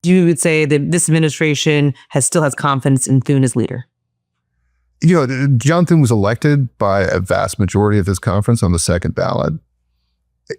You would say that this administration still has confidence in Thune as leader? John Thune was elected by a vast majority of his conference on the second ballot.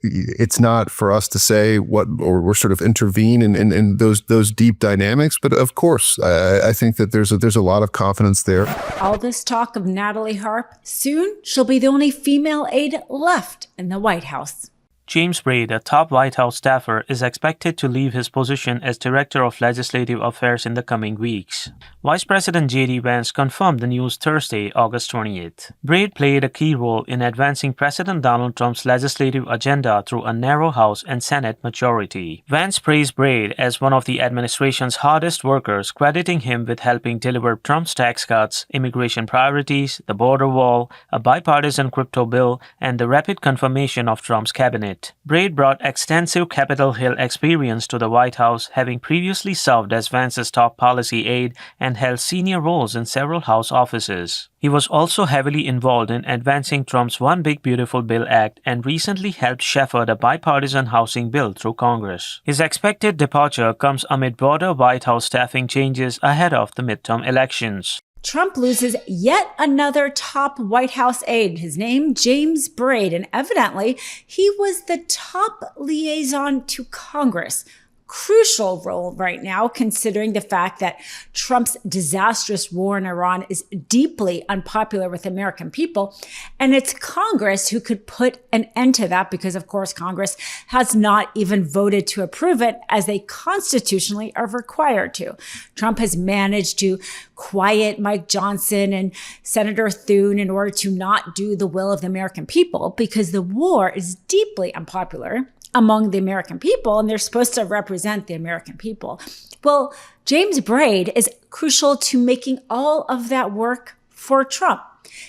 It's not for us to say or sort of intervene in those deep dynamics, but of course, I think that there's a lot of confidence there. All this talk of Natalie Harp, soon she'll be the only female aide left in the White House. James Braid, a top White House staffer, is expected to leave his position as Director of Legislative Affairs in the coming weeks. Vice President J.D. Vance confirmed the news Thursday, August 28th. Braid played a key role in advancing President Donald Trump's legislative agenda through a narrow House and Senate majority. Vance praised Braid as one of the administration's hardest workers, crediting him with helping deliver Trump's tax cuts, immigration priorities, the border wall, a bipartisan crypto bill, and the rapid confirmation of Trump's cabinet. Braid brought extensive Capitol Hill experience to the White House, having previously served as Vance's top policy aide and held senior roles in several House offices. He was also heavily involved in advancing Trump's One Big Beautiful Bill Act and recently helped shepherd a bipartisan housing bill through Congress. His expected departure comes amid broader White House staffing changes ahead of the midterm elections. Trump loses yet another top White House aide, his name James Braid, and evidently he was the top liaison to Congress. Crucial role right now, considering the fact that Trump's disastrous war in Iran is deeply unpopular with American people. And it's Congress who could put an end to that because, of course, Congress has not even voted to approve it as they constitutionally are required to. Trump has managed to quiet Mike Johnson and Senator Thune in order to not do the will of the American people because the war is deeply unpopular among the American people, and they're supposed to represent the American people. Well, James Braid is crucial to making all of that work for Trump.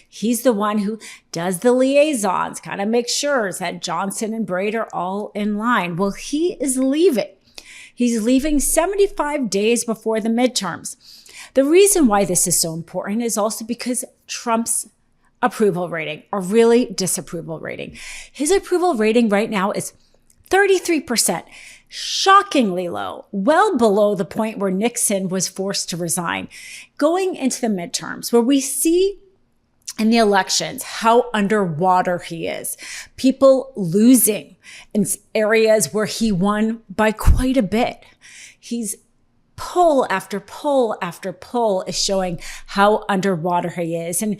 He's the one who does the liaisons, kind of makes sure that Johnson and Braid are all in line. Well, he is leaving. He's leaving 75 days before the midterms. The reason why this is so important is also because Trump's approval rating, or really disapproval rating. His approval rating right now is 33%, shockingly low, well below the point where Nixon was forced to resign. Going into the midterms, where we see in the elections how underwater he is, people losing in areas where he won by quite a bit. He's poll after poll after poll is showing how underwater he is. And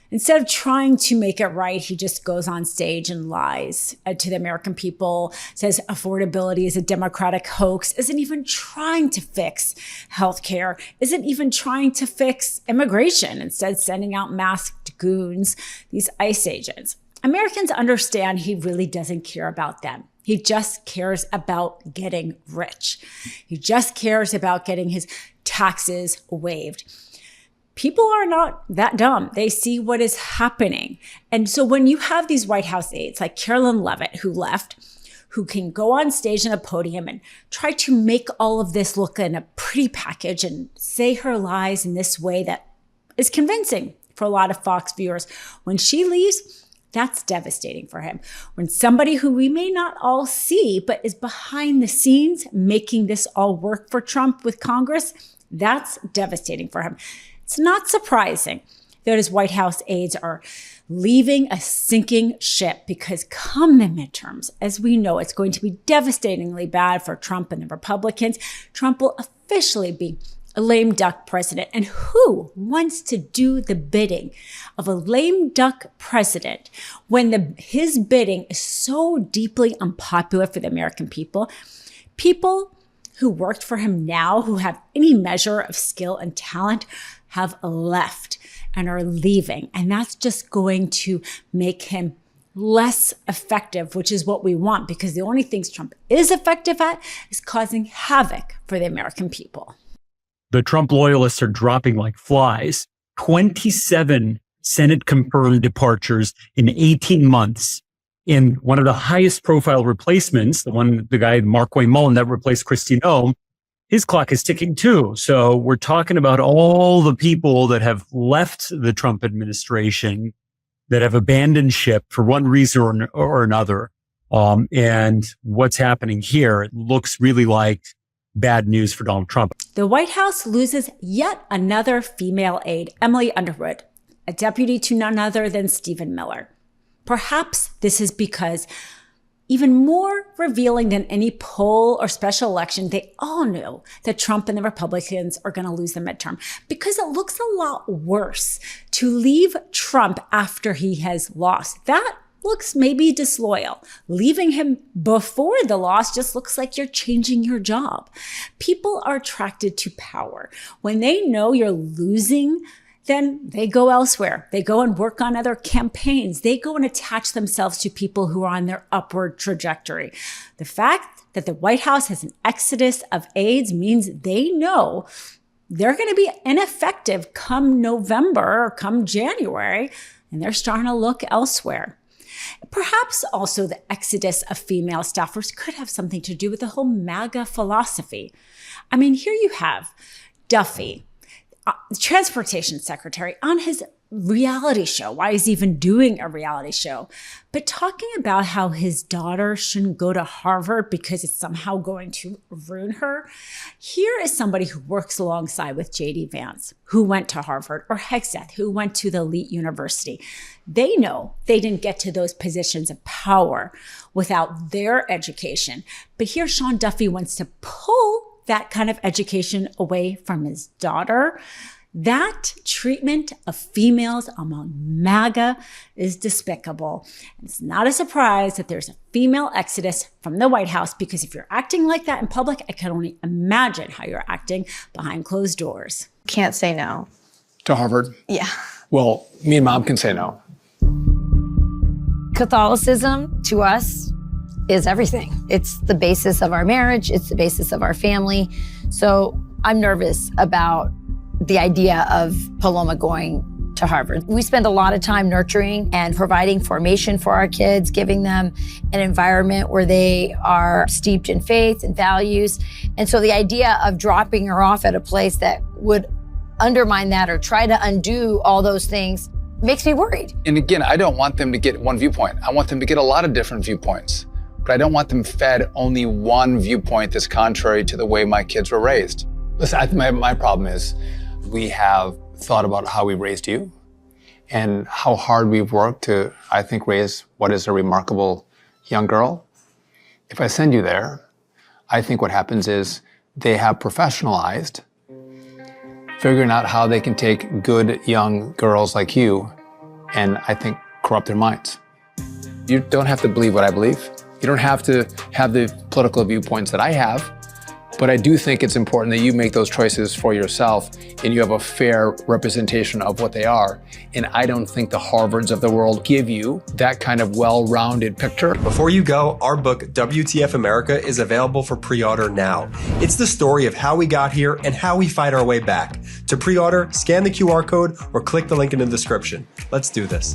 instead of trying to make it right, he just goes on stage and lies to the American people, says affordability is a Democratic hoax, isn't even trying to fix healthcare, isn't even trying to fix immigration, instead sending out masked goons, these ICE agents. Americans understand he really doesn't care about them. He just cares about getting rich. He just cares about getting his taxes waived. People are not that dumb. They see what is happening. And so when you have these White House aides like Carolyn Leavitt, who left, who can go on stage in a podium and try to make all of this look in a pretty package and say her lies in this way that is convincing for a lot of Fox viewers, when she leaves, that's devastating for him. When somebody who we may not all see, but is behind the scenes making this all work for Trump with Congress, that's devastating for him. It's not surprising that his White House aides are leaving a sinking ship because come the midterms, as we know, it's going to be devastatingly bad for Trump and the Republicans. Trump will officially be a lame duck president. And who wants to do the bidding of a lame duck president when his bidding is so deeply unpopular for the American people? People who worked for him now, who have any measure of skill and talent, have left and are leaving. And that's just going to make him less effective, which is what we want, because the only things Trump is effective at is causing havoc for the American people. The Trump loyalists are dropping like flies. 27 Senate confirmed departures in 18 months. And one of the highest profile replacements, the guy, Markway Mullen, that replaced Kristi Noem, his clock is ticking too. So we're talking about all the people that have left the Trump administration, that have abandoned ship for one reason or another. And what's happening here, it looks really like bad news for Donald Trump. The White House loses yet another female aide, Emily Underwood, a deputy to none other than Stephen Miller. Perhaps this is because, even more revealing than any poll or special election, they all knew that Trump and the Republicans are going to lose the midterm, because it looks a lot worse to leave Trump after he has lost. That looks maybe disloyal. Leaving him before the loss just looks like you're changing your job. People are attracted to power. When they know you're losing, then they go elsewhere. They go and work on other campaigns. They go and attach themselves to people who are on their upward trajectory. The fact that the White House has an exodus of aides means they know they're going to be ineffective come November or come January, and they're starting to look elsewhere. Perhaps also the exodus of female staffers could have something to do with the whole MAGA philosophy. I mean, here you have Duffy, transportation secretary, on his reality show. Why he's even doing a reality show, but talking about how his daughter shouldn't go to Harvard because it's somehow going to ruin her. Here is somebody who works alongside with J.D. Vance, who went to Harvard, or Hegseth, who went to the elite university. They know they didn't get to those positions of power without their education. But here Sean Duffy wants to pull that kind of education away from his daughter. That treatment of females among MAGA is despicable. It's not a surprise that there's a female exodus from the White House, because if you're acting like that in public, I can only imagine how you're acting behind closed doors. Can't say no. To Harvard? Yeah. Well, me and Mom can say no. Catholicism to us is everything. It's the basis of our marriage. It's the basis of our family. So I'm nervous about the idea of Paloma going to Harvard. We spend a lot of time nurturing and providing formation for our kids, giving them an environment where they are steeped in faith and values. And so the idea of dropping her off at a place that would undermine that or try to undo all those things makes me worried. And again, I don't want them to get one viewpoint. I want them to get a lot of different viewpoints. But I don't want them fed only one viewpoint that's contrary to the way my kids were raised. Listen, my problem is we have thought about how we raised you and how hard we've worked to, I think, raise what is a remarkable young girl. If I send you there, I think what happens is they have professionalized figuring out how they can take good young girls like you and, I think, corrupt their minds. You don't have to believe what I believe. You don't have to have the political viewpoints that I have, but I do think it's important that you make those choices for yourself and you have a fair representation of what they are. And I don't think the Harvards of the world give you that kind of well-rounded picture. Before you go, our book, WTF America, is available for pre-order now. It's the story of how we got here and how we fight our way back. To pre-order, scan the QR code or click the link in the description. Let's do this.